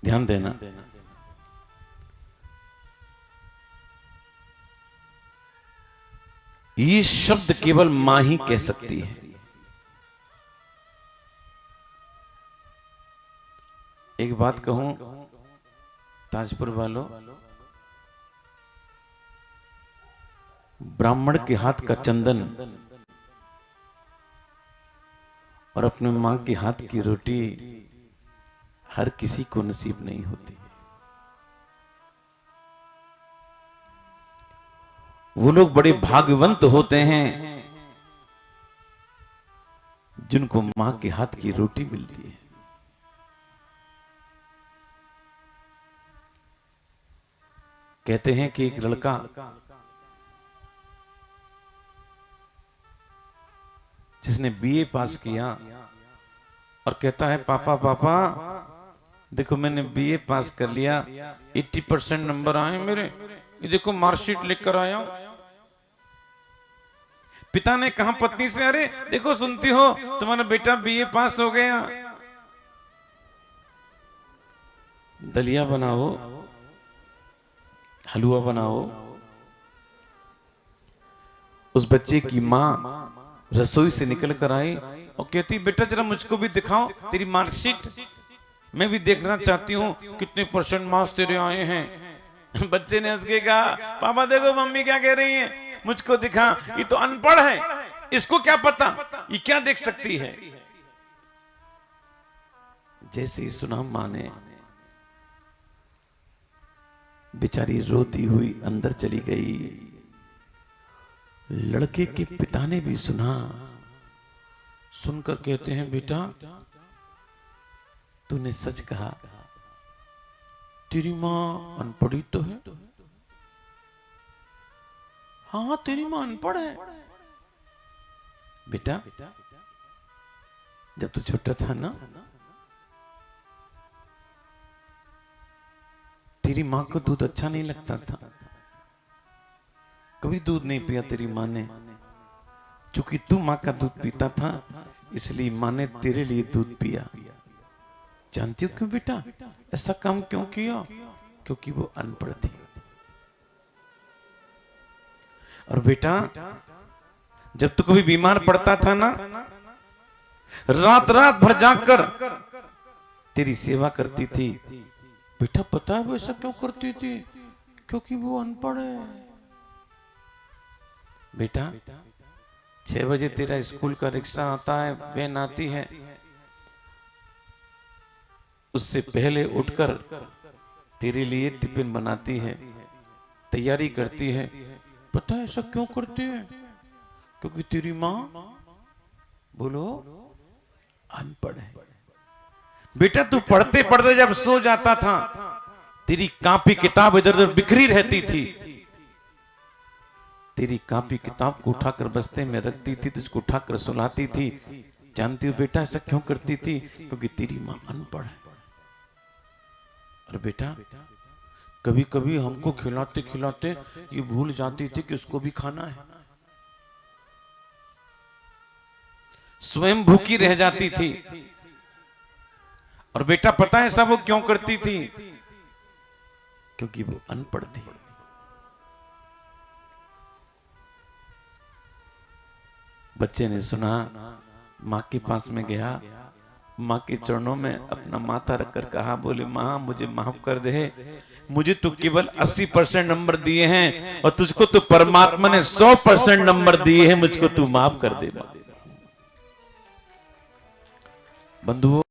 ध्यान देना, ये शब्द केवल मां ही कह सकती है। एक बात कहूं ताजपुर वालों, ब्राह्मण के हाथ का चंदन और अपने मां के हाथ की रोटी हर किसी को नसीब नहीं होती। वो लोग बड़े भाग्यवंत होते हैं जिनको मां के हाथ की रोटी मिलती है। कहते हैं कि एक लड़का जिसने बीए पास किया और कहता है पापा पापा देखो मैंने बीए पास कर लिया, 80% नंबर आए मेरे, ये देखो मार्कशीट लेकर आया हूं। पिता ने कहा पत्नी से अरे देखो सुनती हो तुम्हारा बेटा बीए पास हो गया, दलिया बनाओ, हलवा बनाओ। उस बच्चे की मां रसोई से निकल कर आई और कहती बेटा जरा मुझको भी दिखाओ तेरी मार्कशीट, मैं भी देखना चाहती हूँ कितने % मार्क्स तेरे आए हैं। बच्चे ने हंस के कहा पापा देखो मम्मी क्या कह रही है, मुझको दिखा, ये तो अनपढ़ है, इसको क्या पता, ये क्या देख सकती है। जैसे ही सुना मां ने बेचारी रोती हुई अंदर चली गई। लड़के के पिता ने भी सुना, सुनकर कहते हैं बेटा तूने सच कहा, तेरी मां अनपढ़ी तो है। हाँ तेरी मां अनपढ़ है। बेटा जब तू छोटा था ना, तेरी मां को दूध अच्छा नहीं लगता था, कभी दूध नहीं पिया तेरी मां ने। चूंकि तू मां का दूध पीता था इसलिए मां ने तेरे लिए दूध पिया। जानती हो क्यों बेटा, ऐसा काम क्यों किया? क्योंकि वो अनपढ़ थी। और बेटा जब तू कभी बीमार पड़ता था ना, रात रात भर जागकर तेरी सेवा करती थी। बेटा पता है वो ऐसा क्यों करती थी? क्योंकि वो अनपढ़ है। बेटा 6 बजे तेरा स्कूल का रिक्शा आता है, वैन आती है, उससे पहले उठकर तेरे लिए टिफिन बनाती है, तैयारी करती है। पता है ऐसा क्यों करती है? क्योंकि तेरी मां बोलो अनपढ़ है। बेटा तू पढ़ते पढ़ते जब सो जाता था, तेरी कॉपी किताब इधर उधर बिखरी रहती थी। तेरी कॉपी किताब को उठाकर बस्ते में रखती थी, तुझको उठाकर सुलाती थी। जानती हो बेटा ऐसा क्यों करती थी? क्योंकि तेरी मां अनपढ़ है। और बेटा कभी कभी हमको खिलाते खिलाते ये भूल जाती थी कि उसको भी खाना है, स्वयं भूखी रह जाती थी। और बेटा पता है सब वो क्यों करती थी? क्योंकि वो अनपढ़ थी। बच्चे ने सुना, मां के पास में गया, मां के चरणों में अपना माथा रखकर कहा, बोले मां मुझे माफ कर दे, मुझे तो केवल 80% नंबर दिए हैं और तुझको तो परमात्मा ने 100% नंबर दिए हैं, मुझको तू माफ कर दे। बंधुओं